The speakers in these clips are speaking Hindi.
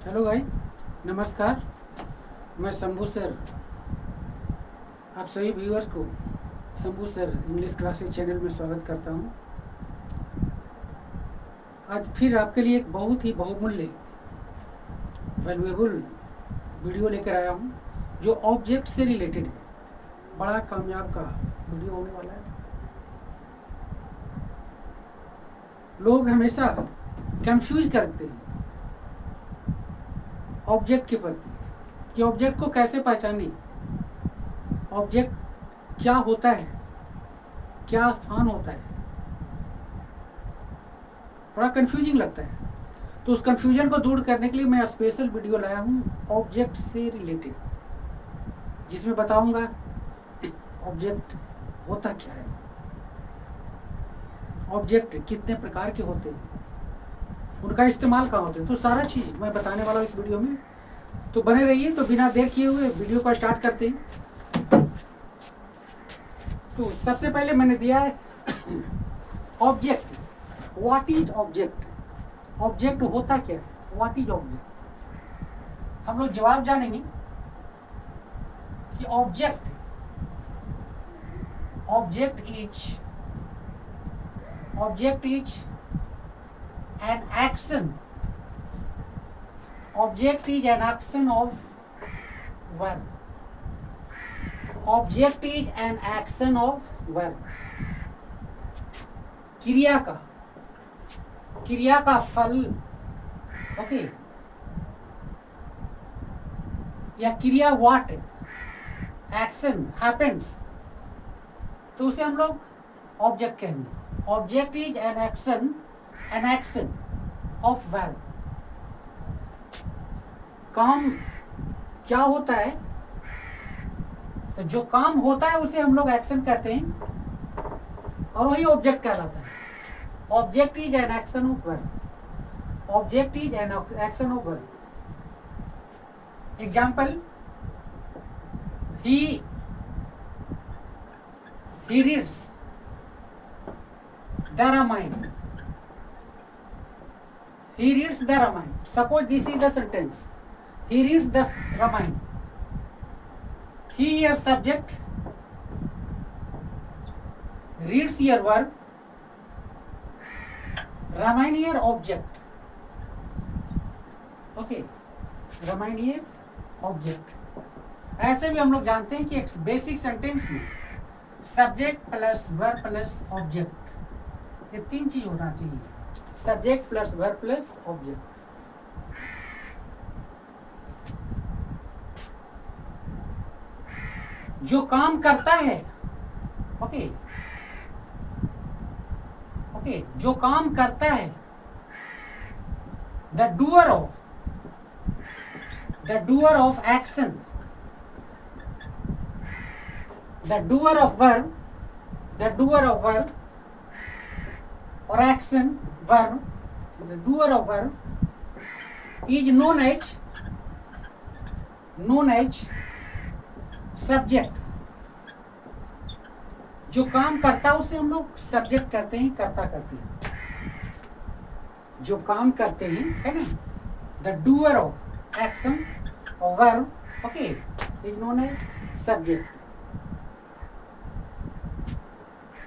हेलो भाई, नमस्कार। मैं शंभू सर, आप सभी व्यूअर्स को Shambhu sir English classes channel में स्वागत करता हूं। आज फिर आपके लिए एक बहुत ही बहुमूल्य वैल्यूएबल वीडियो लेकर आया हूं, जो ऑब्जेक्ट से रिलेटेड है। बड़ा कामयाब का वीडियो होने वाला है। लोग हमेशा कंफ्यूज करते हैं ऑब्जेक्ट के प्रति कि ऑब्जेक्ट को कैसे पहचानें, ऑब्जेक्ट क्या होता है, क्या स्थान होता है। बड़ा कंफ्यूजिंग लगता है। तो उस कंफ्यूजन को दूर करने के लिए मैं स्पेशल वीडियो लाया हूँ ऑब्जेक्ट से रिलेटेड, जिसमें बताऊंगा ऑब्जेक्ट होता क्या है, ऑब्जेक्ट कितने प्रकार के होते हैं, उनका इस्तेमाल कहाँ होते हैं। तो सारा चीज़ मैं बताने वाला हूँ इस वीडियो में, तो बने रहिए। तो बिना देर किए हुए वीडियो को स्टार्ट करते हैं। तो सबसे पहले मैंने दिया है object. What is object? Object होता क्या है? What is object? हम लोग जवाब जानेंगे कि object is an action. Object is an action of verb. Object is an action of verb. क्रिया का फल, ओके, या क्रिया व्हाट एक्शन हैपेंस, तो उसे हम लोग ऑब्जेक्ट कहेंगे। Object is an action of verb. काम क्या होता है? तो जो काम होता है उसे हम लोग एक्शन कहते हैं और वही ऑब्जेक्ट कहलाता है। Object is an action of verb. Object is an action of verb. Example, he reads the Ramayana. He reads the Ramayana. Suppose this is the sentence. He reads the Ramayana. He here subject, reads here verb, Ramayana here object. Okay, Ramayana here object. ऐसे भी हम लोग जानते हैं कि एक बेसिक सेंटेंस में subject plus verb plus object, ये तीन चीज होना चाहिए। Subject plus verb plus object. जो काम करता है, ओके, जो काम करता है, the doer of action, the doer of verb or action verb, the doer of verb is known as subject. जो काम करता है उसे हम लोग सब्जेक्ट कहते हैं, कर्ता कहते हैं। जो काम करते हैं, है ना, the doer of action or verb, okay, is known as subject.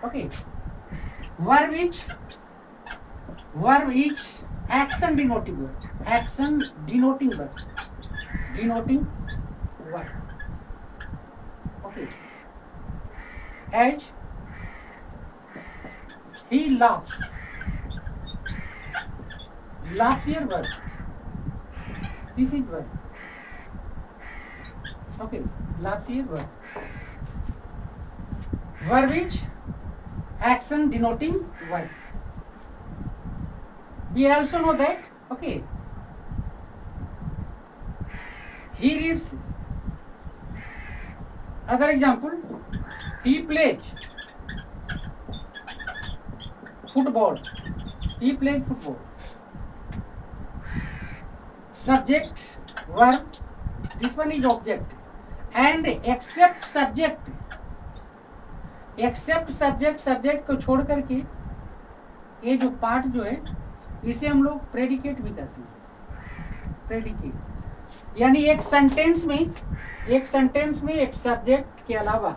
Okay, verb is action denoting verb. Action denoting verb. Denoting verb. Okay. As he laughs. Laughs here verb. This is verb. Okay. Laughs here verb. Verb is action denoting verb. We also know that, okay, he reads. Other example, he plays football. He plays football. Subject, verb, this one is object. And except subject, subject को छोड़ करके ये जो पार्ट जो है इसे हम लोग प्रेडिकेट भी कहते हैं। प्रेडिकेट। यानी एक सेंटेंस में एक सब्जेक्ट के अलावा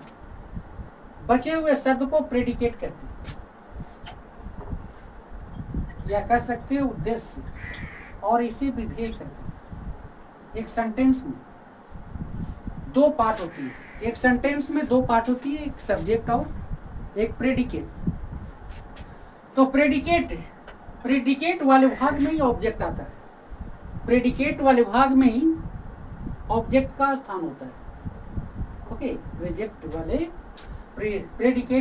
बचे हुए शब्द को प्रेडिकेट कहते हैं, या कह सकते हैं उद्देश्य, और इसे विधेय कहते हैं। एक सेंटेंस में दो पार्ट होती है, एक सेंटेंस में दो पार्ट होती है, एक सब्जेक्ट और एक प्रेडिकेट। तो प्रेडिकेट वाले भाग में ही ऑब्जेक्ट आता है, प्रेडिकेट वाले भाग में ही ऑब्जेक्ट का स्थान होता है। ओके, प्रेडिकेट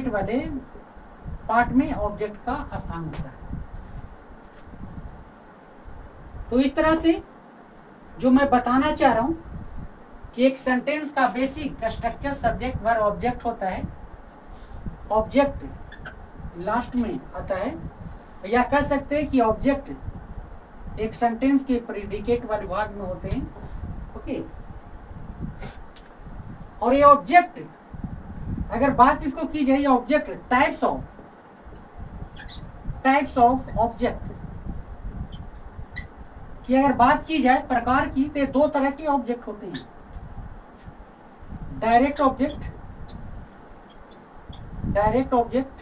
वाले पार्ट में ऑब्जेक्ट का स्थान होता है। तो इस तरह से जो मैं बताना चाह रहा हूं कि एक सेंटेंस का basic structure subject verb object होता है, ऑब्जेक्ट लास्ट में आता है, या कह सकते हैं कि ऑब्जेक्ट एक सेंटेंस के प्रेडिकेट वाले भाग में होते हैं। ओके, और ये ऑब्जेक्ट, अगर बात इसको की जाए, ऑब्जेक्ट टाइप्स ऑफ ऑब्जेक्ट की अगर बात की जाए प्रकार की, तो दो तरह के ऑब्जेक्ट होते हैं, डायरेक्ट ऑब्जेक्ट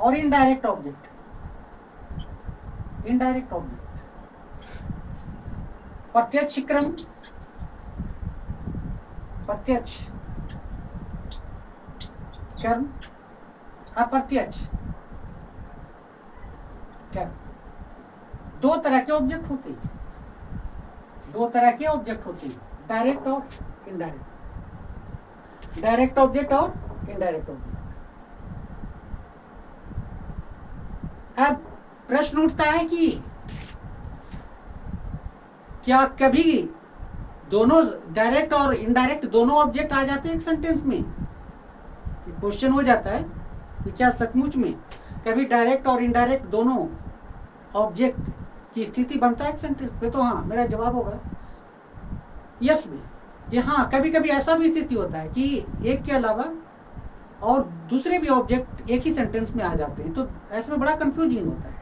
और इनडायरेक्ट ऑब्जेक्ट। प्रत्यक्ष क्रम, प्रत्यक्ष कर्म, अप्रत्यक्ष कर्म। दो तरह के ऑब्जेक्ट होते हैं, डायरेक्ट और इनडायरेक्ट, डायरेक्ट ऑब्जेक्ट और इनडायरेक्ट ऑब्जेक्ट। अब प्रश्न उठता है कि क्या कभी दोनों डायरेक्ट और इनडायरेक्ट दोनों ऑब्जेक्ट आ जाते हैं एक सेंटेंस में? क्वेश्चन हो जाता है कि क्या सचमुच में कभी डायरेक्ट और इनडायरेक्ट दोनों ऑब्जेक्ट की स्थिति बनता है एक सेंटेंस पे? तो हाँ, मेरा जवाब होगा यस में, कि हाँ, कभी कभी ऐसा भी स्थिति होता है कि एक के अलावा और दूसरे भी ऑब्जेक्ट एक ही सेंटेंस में आ जाते हैं। तो ऐसे में बड़ा कंफ्यूजिंग होता है।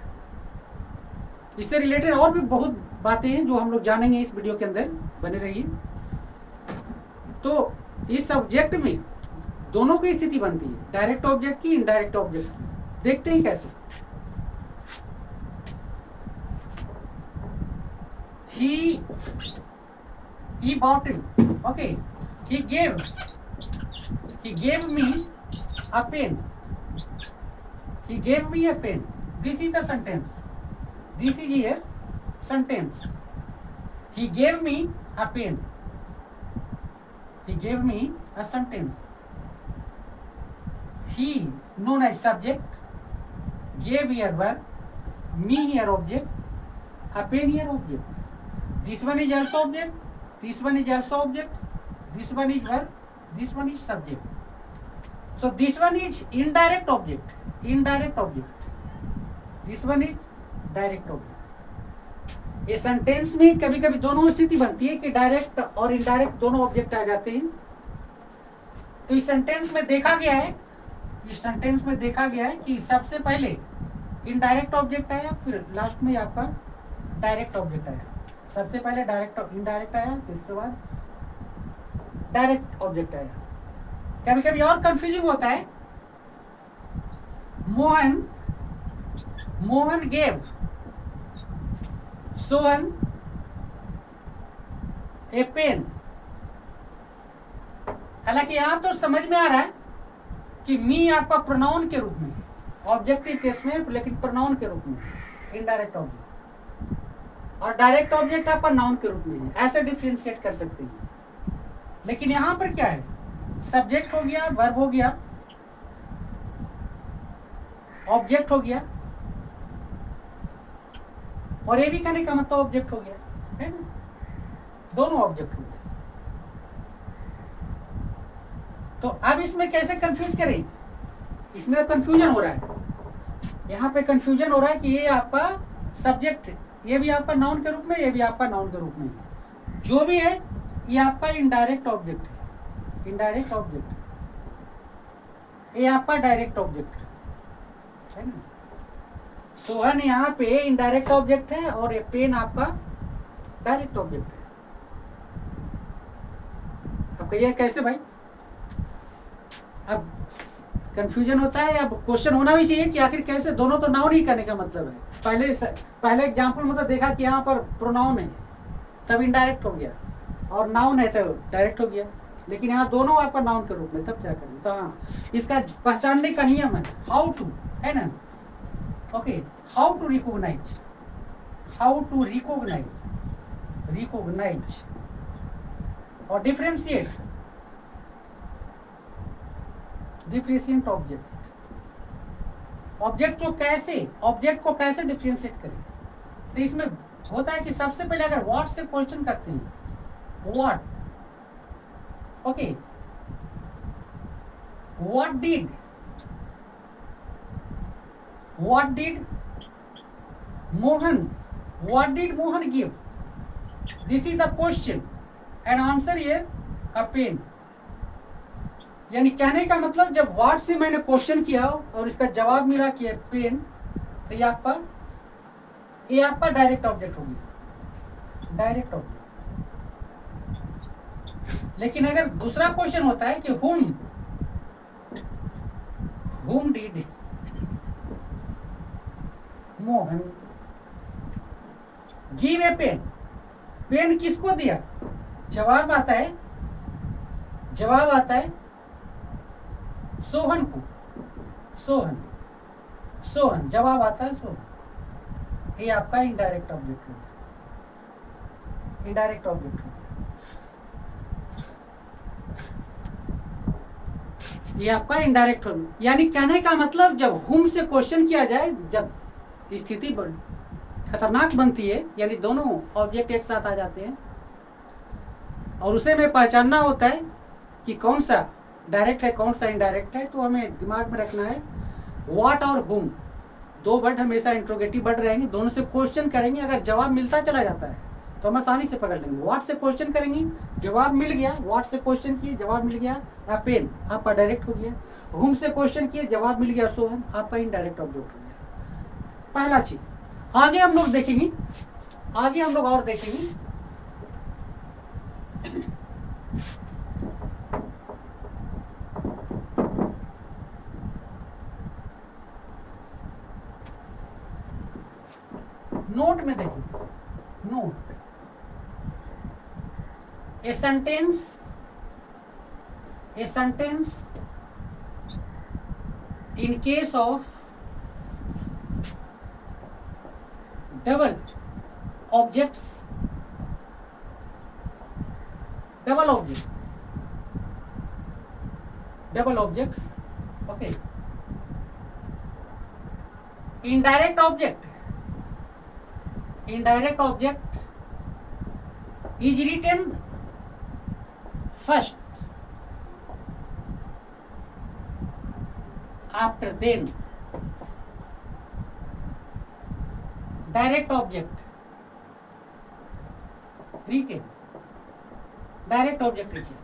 इससे रिलेटेड और भी बहुत बातें हैं जो हम लोग जानेंगे इस वीडियो के अंदर, बने रहिए। तो इस सब्जेक्ट में दोनों की स्थिति बनती है, डायरेक्ट ऑब्जेक्ट की, इनडायरेक्ट ऑब्जेक्ट की। देखते हैं कैसे। he bought him, okay, he gave me a pen, this is the sentence, this is here sentence. He gave me a pen, a sentence. He known as subject, gave here verb, me here object, a pen here object. This one is also object, this one is also object, this one is verb, this one is subject. So this one is indirect object, this one is direct object. ये सेंटेंस में कभी कभी दोनों स्थिति बनती है कि डायरेक्ट और इनडायरेक्ट दोनों ऑब्जेक्ट आ जाते हैं। तो इस सेंटेंस में देखा गया है कि सबसे पहले इनडायरेक्ट ऑब्जेक्ट आया, फिर लास्ट में आपका डायरेक्ट ऑब्जेक्ट आया। सबसे पहले इनडायरेक्ट आया, तीसरे बाद डायरेक्ट ऑब्जेक्ट आया। कभी कभी और कंफ्यूजिंग होता है। मोहन गेव सोहन ए पेन। हालांकि यहां तो समझ में आ रहा है कि मी आपका प्रोनाउन के रूप में, ऑब्जेक्टिव केस में, लेकिन प्रोनाउन के रूप में इनडायरेक्ट ऑब्जेक्ट, और डायरेक्ट ऑब्जेक्ट आपका नाउन के रूप में है। ऐसे डिफरेंशिएट कर सकते हैं। लेकिन यहां पर क्या है, सब्जेक्ट हो गया, वर्ब हो गया, ऑब्जेक्ट हो गया, और ये भी कहने का मतलब ऑब्जेक्ट हो गया, है ना, दोनों ऑब्जेक्ट हो गए। तो अब इसमें कैसे कंफ्यूज करें? इसमें कंफ्यूजन हो रहा है, यहाँ पे कंफ्यूजन हो रहा है कि ये आपका सब्जेक्ट, ये भी आपका नाउन के रूप में, ये भी आपका नाउन के रूप में, जो भी है ये आपका इनडायरेक्ट ऑब्जेक्ट है, इनडायरेक्ट ऑब्जेक्ट, ये आपका डायरेक्ट ऑब्जेक्ट है ना। सोहन यहाँ पे इनडायरेक्ट ऑब्जेक्ट है और ये पेन आपका डायरेक्ट ऑब्जेक्ट है। अब कहिए कैसे भाई? अब कंफ्यूजन होता है। अब क्वेश्चन होना भी चाहिए कि आखिर कैसे, दोनों तो नाउन ही करने का मतलब है। पहले एग्जाम्पल में तो देखा कि यहाँ पर प्रोनाउन है तब इनडायरेक्ट हो गया, और नाउन है तो डायरेक्ट हो गया, लेकिन यहाँ दोनों आपका नाउन के रूप में, तब क्या करें? तो हाँ, इसका पहचानने का नियम है हाउ टू, है ना? Okay, how to recognise, how to recognise, recognise और डिफरेंशिएट, डिफरेंशिएट ऑब्जेक्ट। ऑब्जेक्ट को कैसे डिफरेंशिएट करें? तो इसमें होता है कि सबसे पहले अगर व्हाट से क्वेश्चन करते हैं, what, okay, what did Mohan give, this is the question and answer here a pen. यानी कहने का मतलब जब व्हाट से मैंने क्वेश्चन किया और इसका जवाब मिला कि पेन, तो ये आपका डायरेक्ट ऑब्जेक्ट हो गया, डायरेक्ट ऑब्जेक्ट। लेकिन अगर दूसरा क्वेश्चन होता है कि whom did Mohan give a pen, pen किसको दिया? जवाब आता है सोहन को, सोहन जवाब आता है सोहन। ये आपका इनडायरेक्ट ऑब्जेक्ट है, इनडायरेक्ट ऑब्जेक्ट है। ये आपका इनडायरेक्ट हो, यानी कहने का मतलब जब हुम से क्वेश्चन किया जाए, जब स्थिति खतरनाक बनती है, यानी दोनों ऑब्जेक्ट एक साथ आ जाते हैं, और उसे में पहचानना होता है कि कौन सा डायरेक्ट है कौन सा इनडायरेक्ट है, तो हमें दिमाग में रखना है व्हाट और हुम, दो वर्ड हमेशा इंट्रोगेटिव वर्ड रहेंगे, दोनों से क्वेश्चन करेंगे। अगर जवाब मिलता चला जाता है तो हम आसानी से पकड़ लेंगे। व्हाट से क्वेश्चन करेंगे, जवाब मिल गया, व्हाट से क्वेश्चन किए जवाब मिल गया, पेन आपका डायरेक्ट हो गया। हुम से क्वेश्चन किए जवाब मिल गया सोहन, आपका इनडायरेक्ट ऑब्जेक्ट हो गया। पहला चीज आगे हम लोग देखेंगे, आगे हम लोग और देखेंगे। नोट में देखिए, note a sentence in case of double objects, double objects, okay, indirect object is written first, after then direct object written, direct object written।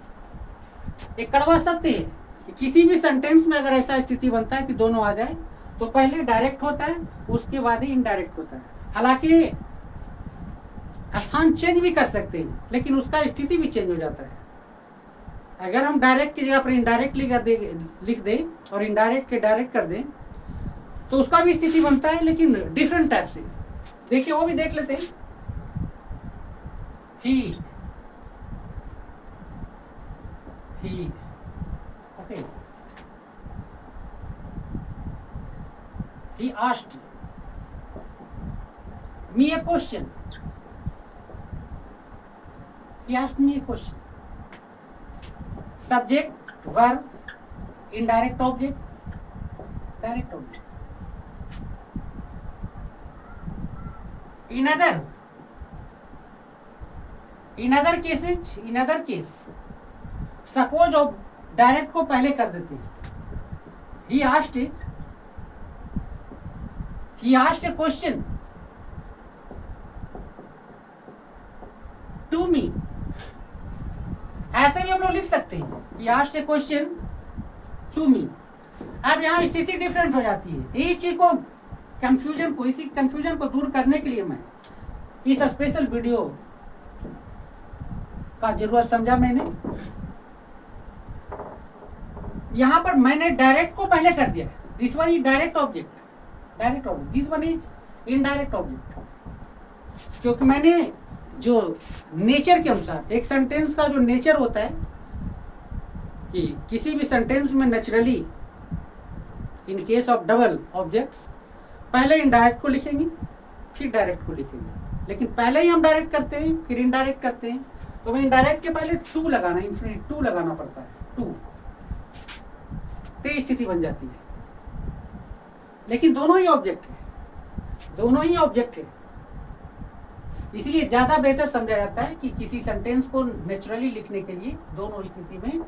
एक कड़वा सत्य है कि किसी भी सेंटेंस में अगर ऐसा स्थिति बनता है कि दोनों आ जाए, तो पहले डायरेक्ट होता है, उसके बाद ही इनडायरेक्ट होता है। हालांकि स्थान चेंज भी कर सकते हैं, लेकिन उसका स्थिति भी चेंज हो जाता है। अगर हम डायरेक्ट की जगह पर इनडायरेक्ट लिख दें और इनडायरेक्ट के डायरेक्ट कर दें, तो उसका भी स्थिति बनता है, लेकिन डिफरेंट टाइप से। देखिए वो भी देख लेते हैं। ही okay, he asked me a question, he asked me a question। subject, verb, indirect object, direct object। in other case, suppose आप डायरेक्ट को पहले कर देते हैं। he asked a question to me, ऐसे भी हम लोग लिख सकते हैं। he asked a question to me। अब यहाँ स्थिति डिफरेंट हो जाती है। इस चीज को इसी कंफ्यूजन को दूर करने के लिए मैं इस स्पेशल वीडियो का जरूरत समझा मैंने। यहां पर मैंने डायरेक्ट को पहले कर दिया, this one is direct object, this one is indirect object. क्योंकि मैंने जो नेचर के अनुसार, एक सेंटेंस का जो नेचर होता है कि किसी भी सेंटेंस में naturally in case of double objects पहले इनडायरेक्ट को लिखेंगे फिर डायरेक्ट को लिखेंगे, लेकिन पहले ही हम डायरेक्ट करते हैं फिर इनडायरेक्ट करते हैं, तो हमें इनडायरेक्ट के पहले टू लगाना, इन्फिनिट टू लगाना पड़ता है, टू, तो स्थिति बन जाती है। लेकिन दोनों ही ऑब्जेक्ट है, इसलिए ज्यादा बेहतर समझा जाता है कि किसी सेंटेंस को नेचुरली लिखने के लिए दोनों स्थिति में,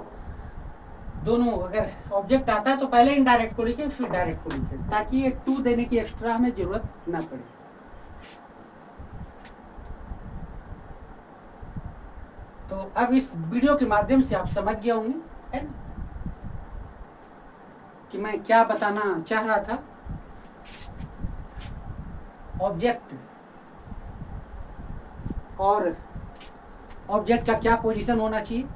दोनों अगर ऑब्जेक्ट आता है तो पहले इनडायरेक्ट को लिखें फिर डायरेक्ट को लिखें, ताकि ये टू देने की एक्स्ट्रा हमें जरूरत ना पड़े। तो अब इस वीडियो के माध्यम से आप समझ गए होंगे है ना कि मैं क्या बताना चाह रहा था। ऑब्जेक्ट और ऑब्जेक्ट का क्या पोजीशन होना चाहिए।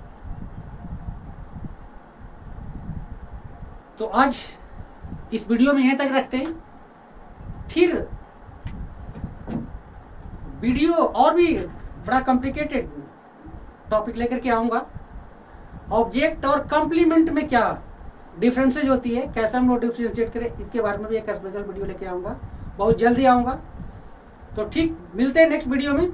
तो आज इस वीडियो में यहीं तक रखते हैं, फिर वीडियो और भी बड़ा कॉम्प्लिकेटेड टॉपिक लेकर के आऊंगा। ऑब्जेक्ट और कॉम्प्लीमेंट में क्या डिफरेंसेज होती है, कैसे हम लोग डिफरेंशिएट करें, इसके बारे में भी एक स्पेशल वीडियो लेके आऊंगा, बहुत जल्दी आऊंगा। तो ठीक, मिलते हैं नेक्स्ट वीडियो में।